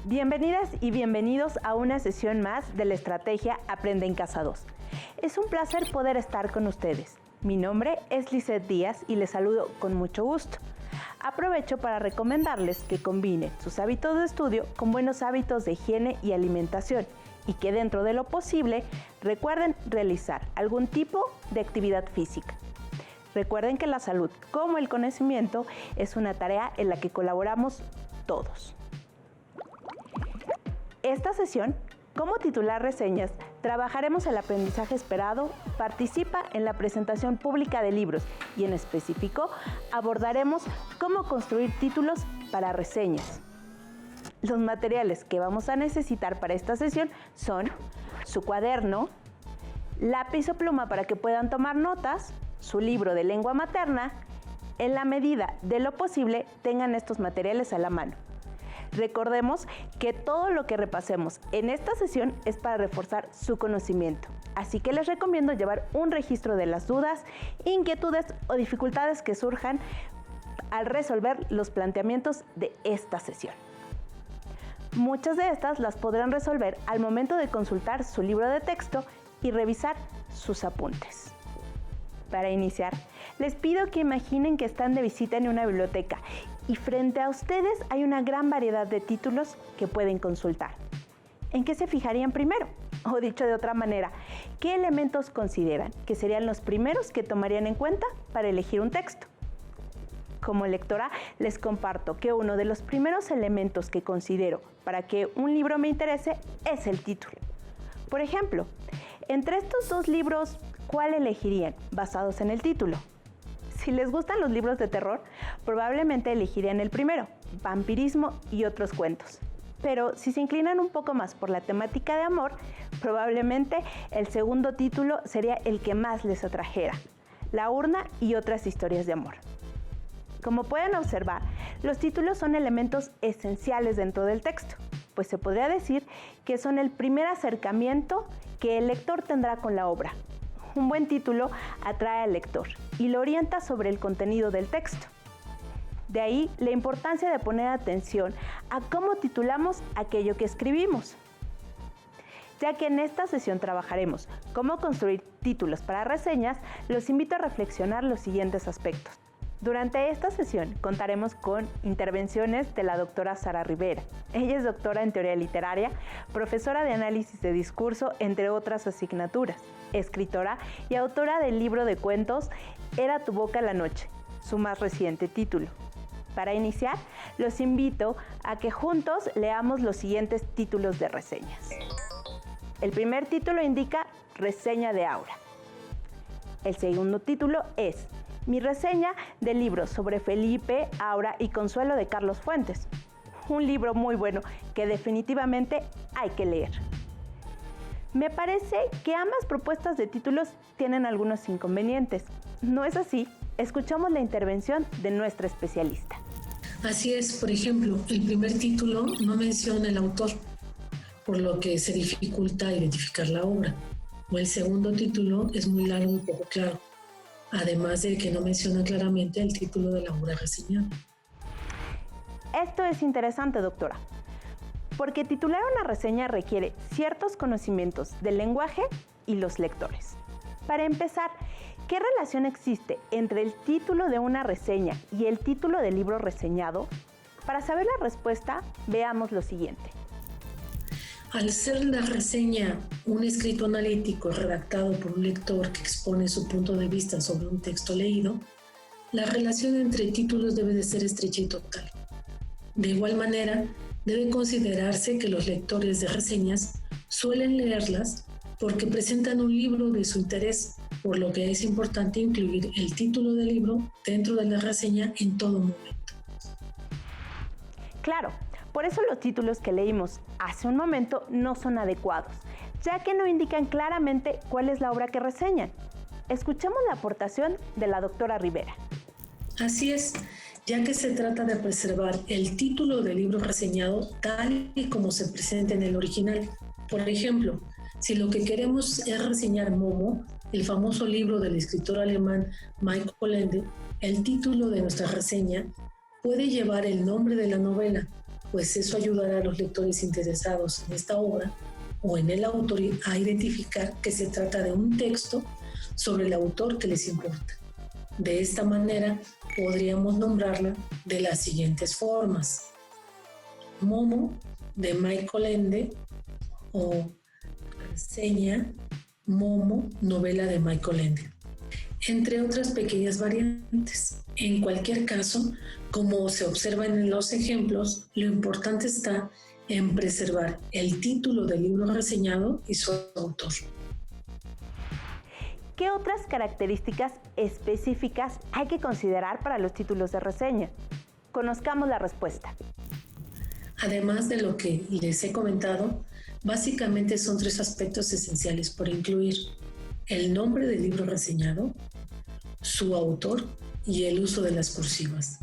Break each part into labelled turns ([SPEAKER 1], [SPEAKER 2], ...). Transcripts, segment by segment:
[SPEAKER 1] Bienvenidas y bienvenidos a una sesión más de la estrategia Aprende en Casa 2. Es un placer poder estar con ustedes. Mi nombre es Lizeth Díaz y les saludo con mucho gusto. Aprovecho para recomendarles que combinen sus hábitos de estudio con buenos hábitos de higiene y alimentación y que dentro de lo posible recuerden realizar algún tipo de actividad física. Recuerden que la salud, como el conocimiento, es una tarea en la que colaboramos todos. Esta sesión, como titular reseñas, trabajaremos el aprendizaje esperado, participa en la presentación pública de libros y en específico abordaremos cómo construir títulos para reseñas. Los materiales que vamos a necesitar para esta sesión son su cuaderno, lápiz o pluma para que puedan tomar notas, su libro de lengua materna. En la medida de lo posible, tengan estos materiales a la mano. Recordemos que todo lo que repasemos en esta sesión es para reforzar su conocimiento, así que les recomiendo llevar un registro de las dudas, inquietudes o dificultades que surjan al resolver los planteamientos de esta sesión. Muchas de estas las podrán resolver al momento de consultar su libro de texto y revisar sus apuntes. Para iniciar, les pido que imaginen que están de visita en una biblioteca y frente a ustedes hay una gran variedad de títulos que pueden consultar. ¿En qué se fijarían primero? O dicho de otra manera, ¿qué elementos consideran que serían los primeros que tomarían en cuenta para elegir un texto? Como lectora, les comparto que uno de los primeros elementos que considero para que un libro me interese es el título. Por ejemplo, entre estos dos libros, ¿cuál elegirían basados en el título? Si les gustan los libros de terror, probablemente elegirían el primero, vampirismo y otros cuentos. Pero si se inclinan un poco más por la temática de amor, probablemente el segundo título sería el que más les atrajera, La urna y otras historias de amor. Como pueden observar, los títulos son elementos esenciales dentro del texto, pues se podría decir que son el primer acercamiento que el lector tendrá con la obra. Un buen título atrae al lector y lo orienta sobre el contenido del texto. De ahí la importancia de poner atención a cómo titulamos aquello que escribimos. Ya que en esta sesión trabajaremos cómo construir títulos para reseñas, los invito a reflexionar los siguientes aspectos. Durante esta sesión contaremos con intervenciones de la doctora Sara Rivera. Ella es doctora en teoría literaria, profesora de análisis de discurso, entre otras asignaturas, escritora y autora del libro de cuentos Era tu boca la noche, su más reciente título. Para iniciar, los invito a que juntos leamos los siguientes títulos de reseñas. El primer título indica Reseña de Aura. El segundo título es Mi reseña del libro sobre Felipe, Aura y Consuelo de Carlos Fuentes. Un libro muy bueno que definitivamente hay que leer. Me parece que ambas propuestas de títulos tienen algunos inconvenientes. ¿No es así? Escuchamos la intervención de nuestra especialista.
[SPEAKER 2] Así es, por ejemplo, el primer título no menciona el autor, por lo que se dificulta identificar la obra. O el segundo título es muy largo y poco claro, además de que no menciona claramente el título de la obra reseñada.
[SPEAKER 1] Esto es interesante, doctora, porque titular una reseña requiere ciertos conocimientos del lenguaje y los lectores. Para empezar, ¿qué relación existe entre el título de una reseña y el título del libro reseñado? Para saber la respuesta, veamos lo siguiente.
[SPEAKER 2] Al ser la reseña un escrito analítico redactado por un lector que expone su punto de vista sobre un texto leído, la relación entre títulos debe de ser estrecha y total. De igual manera, debe considerarse que los lectores de reseñas suelen leerlas porque presentan un libro de su interés, por lo que es importante incluir el título del libro dentro de la reseña en todo momento.
[SPEAKER 1] Claro, por eso los títulos que leímos hace un momento no son adecuados, ya que no indican claramente cuál es la obra que reseñan. Escuchemos la aportación de la doctora Rivera.
[SPEAKER 2] Así es, ya que se trata de preservar el título del libro reseñado tal y como se presenta en el original. Por ejemplo, si lo que queremos es reseñar Momo, el famoso libro del escritor alemán Michael Ende, el título de nuestra reseña puede llevar el nombre de la novela, pues eso ayudará a los lectores interesados en esta obra o en el autor a identificar que se trata de un texto sobre el autor que les importa. De esta manera podríamos nombrarla de las siguientes formas: Momo, de Michael Ende, o reseña Momo, novela de Michael Ende, entre otras pequeñas variantes. En cualquier caso, como se observa en los ejemplos, lo importante está en preservar el título del libro reseñado y su autor.
[SPEAKER 1] ¿Qué otras características específicas hay que considerar para los títulos de reseña? Conozcamos la respuesta.
[SPEAKER 2] Además de lo que les he comentado, básicamente son 3 aspectos esenciales por incluir: el nombre del libro reseñado, su autor y el uso de las cursivas.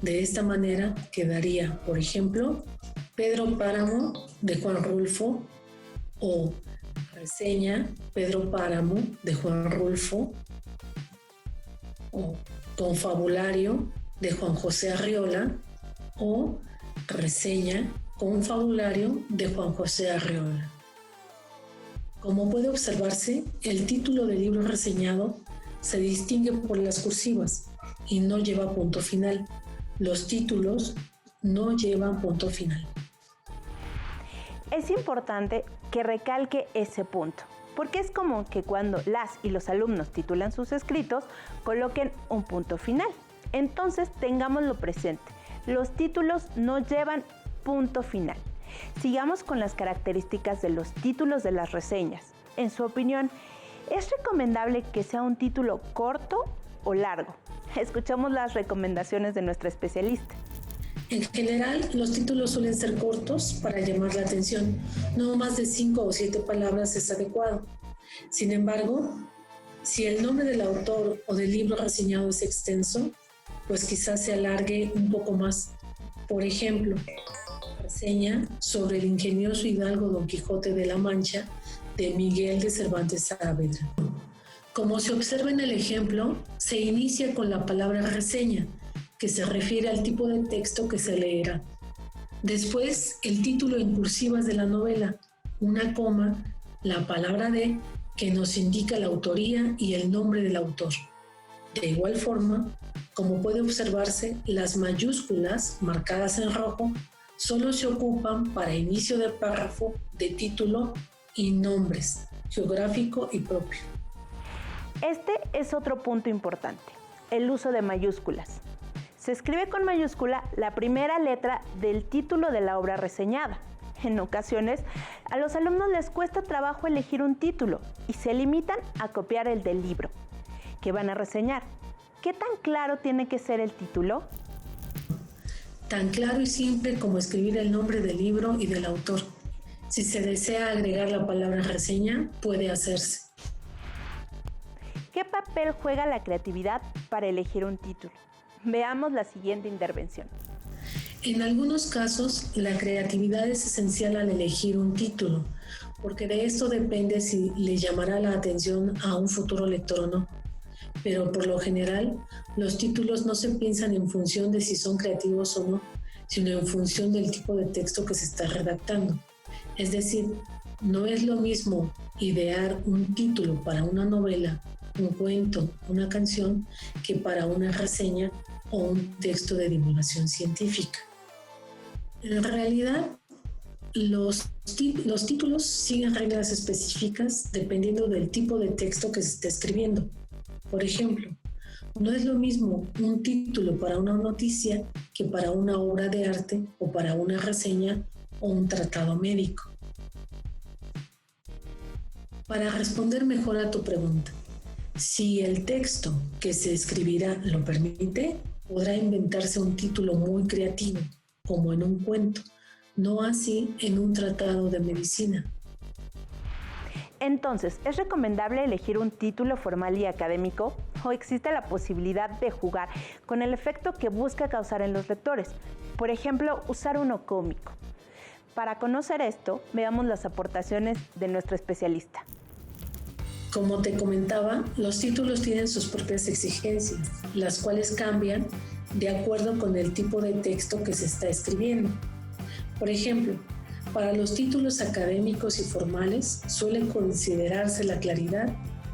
[SPEAKER 2] De esta manera quedaría, por ejemplo, Pedro Páramo, de Juan Rulfo, o reseña Pedro Páramo, de Juan Rulfo, o confabulario, de Juan José Arriola, o reseña confabulario, de Juan José Arriola. Como puede observarse, el título del libro reseñado se distingue por las cursivas y no lleva punto final. Los títulos no llevan punto final.
[SPEAKER 1] Es importante que recalque ese punto, porque es común que cuando las y los alumnos titulan sus escritos, coloquen un punto final. Entonces, tengámoslo presente. Los títulos no llevan punto final. Sigamos con las características de los títulos de las reseñas. En su opinión, ¿es recomendable que sea un título corto o largo? Escuchamos las recomendaciones de nuestra especialista.
[SPEAKER 2] En general, los títulos suelen ser cortos para llamar la atención. No más de 5 o 7 palabras es adecuado. Sin embargo, si el nombre del autor o del libro reseñado es extenso, pues quizás se alargue un poco más. Por ejemplo, reseña sobre el ingenioso hidalgo Don Quijote de la Mancha, de Miguel de Cervantes Saavedra. Como se observa en el ejemplo, se inicia con la palabra reseña, que se refiere al tipo de texto que se leerá. Después, el título en cursivas de la novela, una coma, la palabra de, que nos indica la autoría y el nombre del autor. De igual forma, como puede observarse, las mayúsculas marcadas en rojo solo se ocupan para inicio de párrafo, de título y nombres, geográfico y propio.
[SPEAKER 1] Este es otro punto importante, el uso de mayúsculas. Se escribe con mayúscula la primera letra del título de la obra reseñada. En ocasiones, a los alumnos les cuesta trabajo elegir un título y se limitan a copiar el del libro que van a reseñar. ¿Qué tan claro tiene que ser el título?
[SPEAKER 2] Tan claro y simple como escribir el nombre del libro y del autor. Si se desea agregar la palabra reseña, puede hacerse.
[SPEAKER 1] ¿Qué papel juega la creatividad para elegir un título? Veamos la siguiente intervención.
[SPEAKER 2] En algunos casos, la creatividad es esencial al elegir un título, porque de esto depende si le llamará la atención a un futuro lector o no. Pero por lo general, los títulos no se piensan en función de si son creativos o no, sino en función del tipo de texto que se está redactando. Es decir, no es lo mismo idear un título para una novela, un cuento, una canción, que para una reseña o un texto de divulgación científica. En realidad, los títulos siguen reglas específicas dependiendo del tipo de texto que se esté escribiendo. Por ejemplo, no es lo mismo un título para una noticia que para una obra de arte o para una reseña o un tratado médico. Para responder mejor a tu pregunta, si el texto que se escribirá lo permite, podrá inventarse un título muy creativo, como en un cuento, no así en un tratado de medicina.
[SPEAKER 1] Entonces, ¿es recomendable elegir un título formal y académico o existe la posibilidad de jugar con el efecto que busca causar en los lectores? Por ejemplo, usar uno cómico. Para conocer esto, veamos las aportaciones de nuestro especialista.
[SPEAKER 2] Como te comentaba, los títulos tienen sus propias exigencias, las cuales cambian de acuerdo con el tipo de texto que se está escribiendo. Por ejemplo, para los títulos académicos y formales suele considerarse la claridad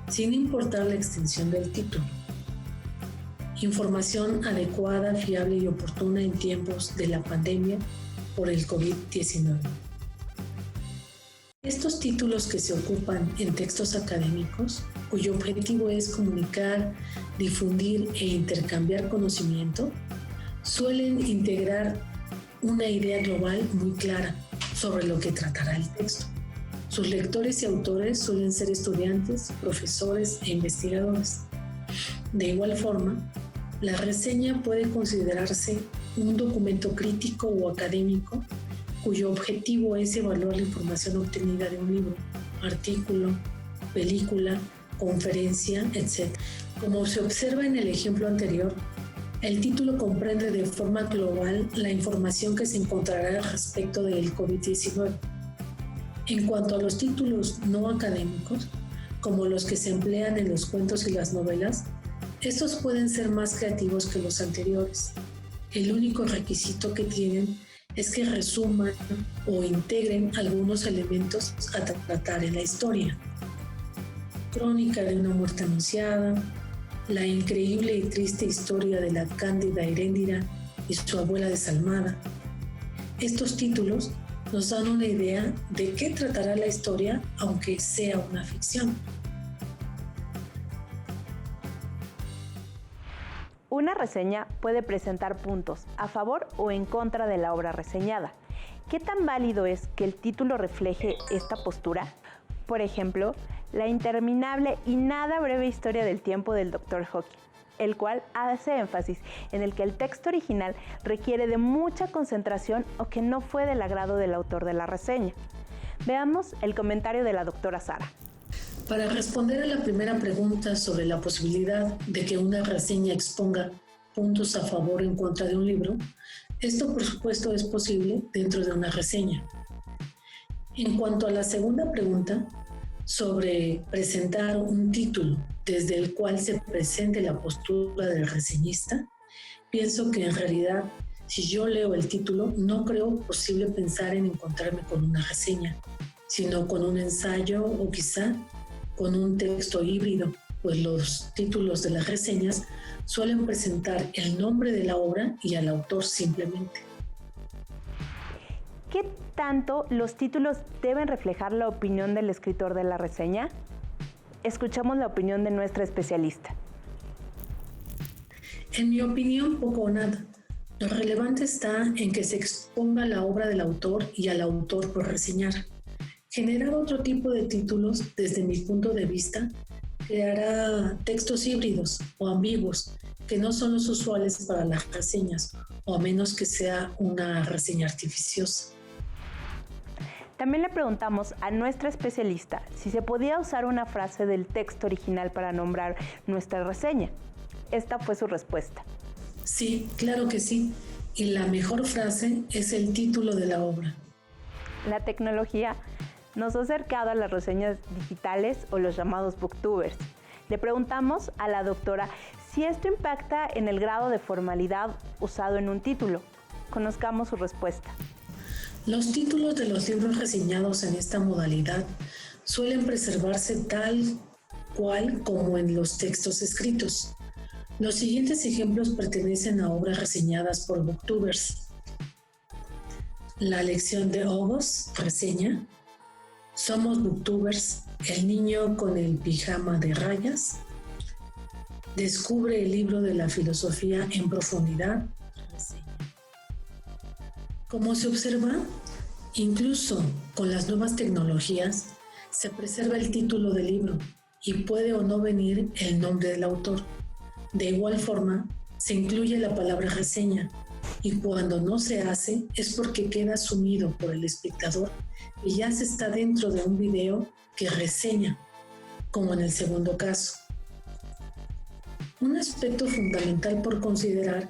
[SPEAKER 2] sin importar la extensión del título. Información adecuada, fiable y oportuna en tiempos de la pandemia por el COVID-19. Estos títulos que se ocupan en textos académicos, cuyo objetivo es comunicar, difundir e intercambiar conocimiento, suelen integrar una idea global muy clara sobre lo que tratará el texto. Sus lectores y autores suelen ser estudiantes, profesores e investigadores. De igual forma, la reseña puede considerarse un documento crítico o académico cuyo objetivo es evaluar la información obtenida de un libro, artículo, película, conferencia, etc. Como se observa en el ejemplo anterior, el título comprende de forma global la información que se encontrará respecto del COVID-19. En cuanto a los títulos no académicos, como los que se emplean en los cuentos y las novelas, estos pueden ser más creativos que los anteriores. El único requisito que tienen es que resuman o integren algunos elementos a tratar en la historia. Crónica de una muerte anunciada, la increíble y triste historia de la cándida Heréndira y su abuela desalmada. Estos títulos nos dan una idea de qué tratará la historia, aunque sea una ficción.
[SPEAKER 1] Una reseña puede presentar puntos a favor o en contra de la obra reseñada. ¿Qué tan válido es que el título refleje esta postura? Por ejemplo, la interminable y nada breve historia del tiempo del Dr. Hawking, el cual hace énfasis en el que el texto original requiere de mucha concentración o que no fue del agrado del autor de la reseña. Veamos el comentario de la doctora Sara.
[SPEAKER 2] Para responder a la primera pregunta sobre la posibilidad de que una reseña exponga puntos a favor o en contra de un libro, esto por supuesto es posible dentro de una reseña. En cuanto a la segunda pregunta, sobre presentar un título desde el cual se presente la postura del reseñista, pienso que en realidad, si yo leo el título, no creo posible pensar en encontrarme con una reseña, sino con un ensayo o quizá con un texto híbrido, pues los títulos de las reseñas suelen presentar el nombre de la obra y al autor simplemente.
[SPEAKER 1] ¿Qué tanto los títulos deben reflejar la opinión del escritor de la reseña? Escuchamos la opinión de nuestra especialista.
[SPEAKER 2] En mi opinión, poco o nada. Lo relevante está en que se exponga la obra del autor y al autor por reseñar. Generar otro tipo de títulos, desde mi punto de vista, creará textos híbridos o ambiguos que no son los usuales para las reseñas, o a menos que sea una reseña artificiosa.
[SPEAKER 1] También le preguntamos a nuestra especialista si se podía usar una frase del texto original para nombrar nuestra reseña. Esta fue su respuesta.
[SPEAKER 2] Sí, claro que sí. Y la mejor frase es el título de la obra.
[SPEAKER 1] La tecnología nos ha acercado a las reseñas digitales o los llamados booktubers. Le preguntamos a la doctora si esto impacta en el grado de formalidad usado en un título. Conozcamos su respuesta.
[SPEAKER 2] Los títulos de los libros reseñados en esta modalidad suelen preservarse tal cual como en los textos escritos. Los siguientes ejemplos pertenecen a obras reseñadas por booktubers. La lección de Ogos, reseña. Somos booktubers, el niño con el pijama de rayas. Descubre el libro de la filosofía en profundidad, reseña. Como se observa, incluso con las nuevas tecnologías, se preserva el título del libro y puede o no venir el nombre del autor. De igual forma, se incluye la palabra reseña, y cuando no se hace es porque queda asumido por el espectador y ya se está dentro de un video que reseña, como en el segundo caso. Un aspecto fundamental por considerar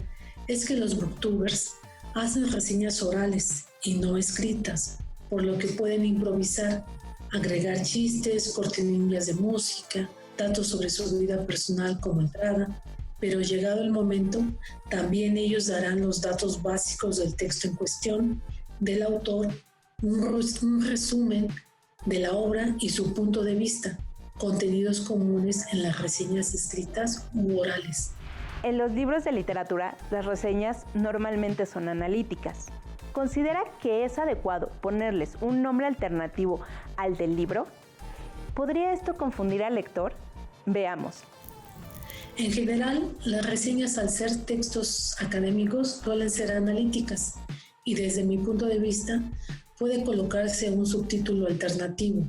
[SPEAKER 2] es que los booktubers hacen reseñas orales y no escritas, por lo que pueden improvisar, agregar chistes, cortinillas de música, datos sobre su vida personal como entrada, pero llegado el momento, también ellos darán los datos básicos del texto en cuestión, del autor un resumen de la obra y su punto de vista, contenidos comunes en las reseñas escritas u orales.
[SPEAKER 1] En los libros de literatura, las reseñas normalmente son analíticas. ¿Considera que es adecuado ponerles un nombre alternativo al del libro? ¿Podría esto confundir al lector? Veamos.
[SPEAKER 2] En general, las reseñas, al ser textos académicos, suelen ser analíticas y desde mi punto de vista puede colocarse un subtítulo alternativo,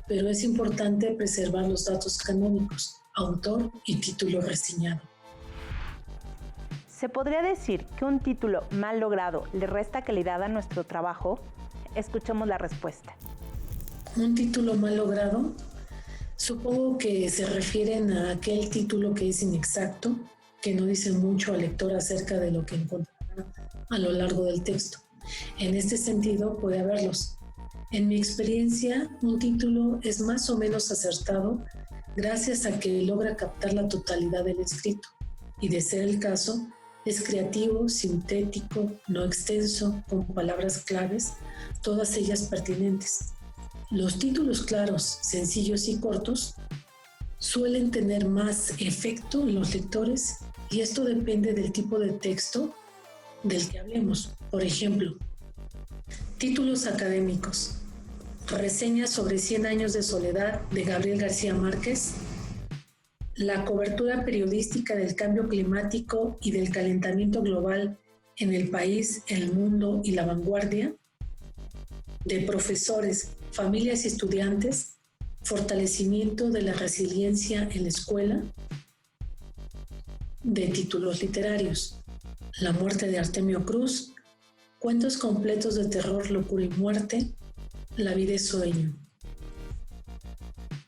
[SPEAKER 2] pero es importante preservar los datos canónicos, autor y título reseñado.
[SPEAKER 1] ¿Se podría decir que un título mal logrado le resta calidad a nuestro trabajo? Escuchemos la respuesta.
[SPEAKER 2] ¿Un título mal logrado? Supongo que se refieren a aquel título que es inexacto, que no dice mucho al lector acerca de lo que encontrará a lo largo del texto. En este sentido puede haberlos. En mi experiencia, un título es más o menos acertado gracias a que logra captar la totalidad del escrito y, de ser el caso, es creativo, sintético, no extenso, con palabras claves, todas ellas pertinentes. Los títulos claros, sencillos y cortos suelen tener más efecto en los lectores y esto depende del tipo de texto del que hablemos. Por ejemplo, títulos académicos. Reseña sobre 100 años de soledad de Gabriel García Márquez. La cobertura periodística del cambio climático y del calentamiento global en el país, el mundo y la vanguardia. De profesores, familias y estudiantes. Fortalecimiento de la resiliencia en la escuela. De títulos literarios. La muerte de Artemio Cruz. Cuentos completos de terror, locura y muerte. La vida es sueño.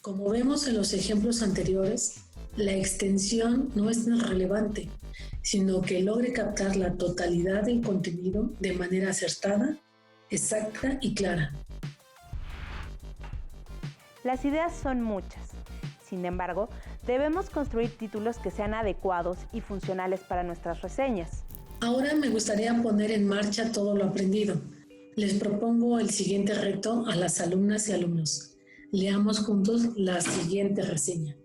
[SPEAKER 2] Como vemos en los ejemplos anteriores, la extensión no es tan relevante, sino que logre captar la totalidad del contenido de manera acertada, exacta y clara.
[SPEAKER 1] Las ideas son muchas. Sin embargo, debemos construir títulos que sean adecuados y funcionales para nuestras reseñas.
[SPEAKER 2] Ahora me gustaría poner en marcha todo lo aprendido. Les propongo el siguiente reto a las alumnas y alumnos. Leamos juntos la siguiente reseña.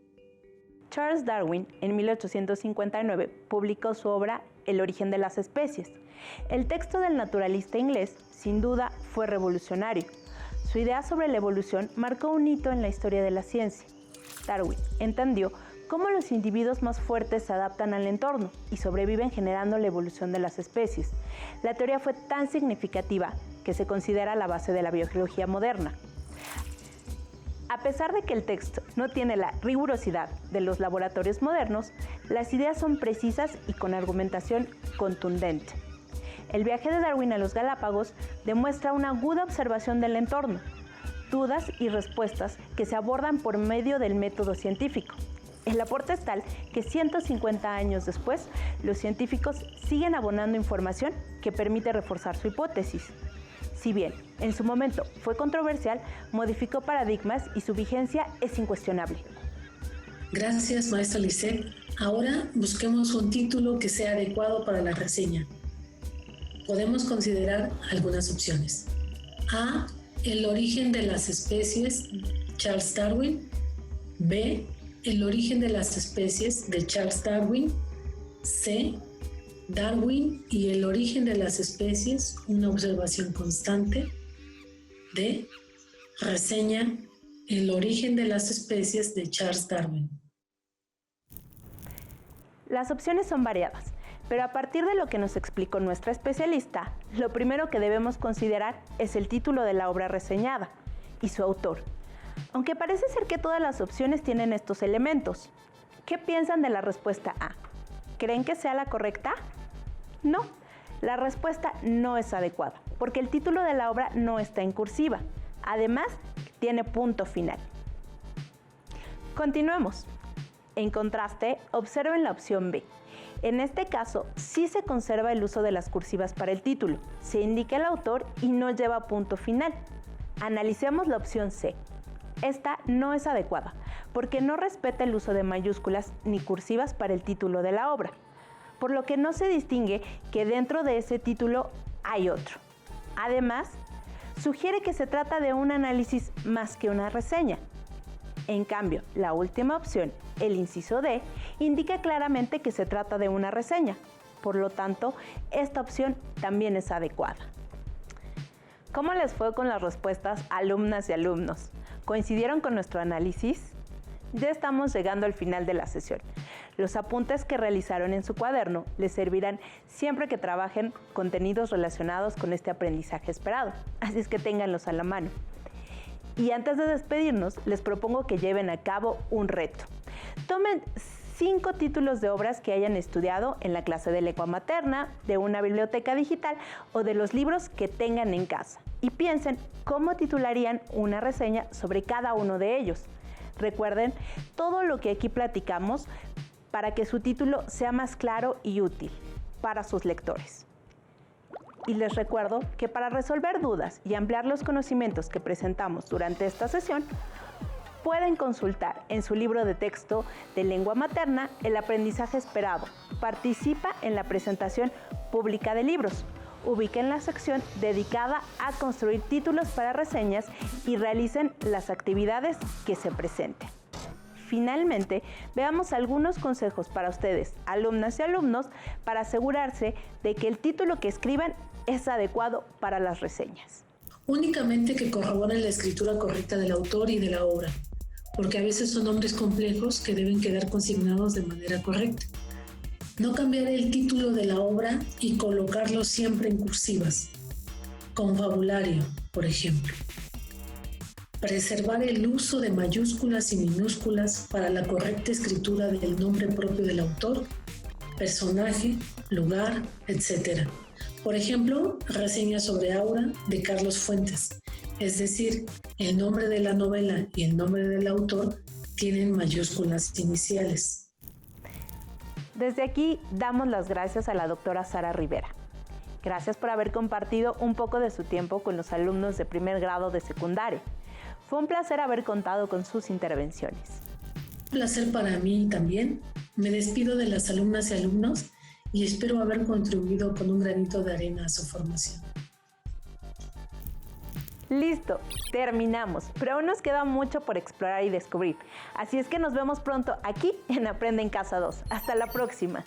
[SPEAKER 1] Charles Darwin, en 1859, publicó su obra El origen de las especies. El texto del naturalista inglés, sin duda, fue revolucionario. Su idea sobre la evolución marcó un hito en la historia de la ciencia. Darwin entendió cómo los individuos más fuertes se adaptan al entorno y sobreviven generando la evolución de las especies. La teoría fue tan significativa que se considera la base de la biología moderna. A pesar de que el texto no tiene la rigurosidad de los laboratorios modernos, las ideas son precisas y con argumentación contundente. El viaje de Darwin a los Galápagos demuestra una aguda observación del entorno, dudas y respuestas que se abordan por medio del método científico. El aporte es tal que 150 años después, los científicos siguen abonando información que permite reforzar su hipótesis. Si bien en su momento fue controversial, modificó paradigmas y su vigencia es incuestionable.
[SPEAKER 2] Gracias, maestra Lisette. Ahora busquemos un título que sea adecuado para la reseña. Podemos considerar algunas opciones. A. El origen de las especies, Charles Darwin. B. El origen de las especies de Charles Darwin. C. Darwin y el origen de las especies, una observación constante. D. Reseña El origen de las especies de Charles Darwin.
[SPEAKER 1] Las opciones son variadas, pero a partir de lo que nos explicó nuestra especialista, lo primero que debemos considerar es el título de la obra reseñada y su autor. Aunque parece ser que todas las opciones tienen estos elementos. ¿Qué piensan de la respuesta A? ¿Creen que sea la correcta? No, la respuesta no es adecuada, porque el título de la obra no está en cursiva. Además, tiene punto final. Continuemos. En contraste, observen la opción B. En este caso, sí se conserva el uso de las cursivas para el título, se indica el autor y no lleva punto final. Analicemos la opción C. Esta no es adecuada, porque no respeta el uso de mayúsculas ni cursivas para el título de la obra, por lo que no se distingue que dentro de ese título hay otro. Además, sugiere que se trata de un análisis más que una reseña. En cambio, la última opción, el inciso D, indica claramente que se trata de una reseña. Por lo tanto, esta opción también es adecuada. ¿Cómo les fue con las respuestas, alumnas y alumnos? ¿Coincidieron con nuestro análisis? Ya estamos llegando al final de la sesión. Los apuntes que realizaron en su cuaderno les servirán siempre que trabajen contenidos relacionados con este aprendizaje esperado, así es que ténganlos a la mano. Y antes de despedirnos, les propongo que lleven a cabo un reto. Tomen 5 títulos de obras que hayan estudiado en la clase de lengua materna, de una biblioteca digital o de los libros que tengan en casa y piensen cómo titularían una reseña sobre cada uno de ellos. Recuerden todo lo que aquí platicamos para que su título sea más claro y útil para sus lectores. Y les recuerdo que para resolver dudas y ampliar los conocimientos que presentamos durante esta sesión, pueden consultar en su libro de texto de lengua materna El aprendizaje esperado. Participa en la presentación pública de libros. Ubiquen la sección dedicada a construir títulos para reseñas y realicen las actividades que se presenten. Finalmente, veamos algunos consejos para ustedes, alumnas y alumnos, para asegurarse de que el título que escriban es adecuado para las reseñas.
[SPEAKER 2] Únicamente que corroboren la escritura correcta del autor y de la obra, porque a veces son nombres complejos que deben quedar consignados de manera correcta. No cambiar el título de la obra y colocarlo siempre en cursivas. Confabulario, por ejemplo. Preservar el uso de mayúsculas y minúsculas para la correcta escritura del nombre propio del autor, personaje, lugar, etc. Por ejemplo, reseña sobre Aura de Carlos Fuentes, es decir, el nombre de la novela y el nombre del autor tienen mayúsculas iniciales.
[SPEAKER 1] Desde aquí damos las gracias a la doctora Sara Rivera. Gracias por haber compartido un poco de su tiempo con los alumnos de primer grado de secundaria. Fue un placer haber contado con sus intervenciones.
[SPEAKER 2] Un placer para mí también. Me despido de las alumnas y alumnos y espero haber contribuido con un granito de arena a su formación.
[SPEAKER 1] Listo, terminamos, pero aún nos queda mucho por explorar y descubrir. Así es que nos vemos pronto aquí en Aprende en Casa 2. Hasta la próxima.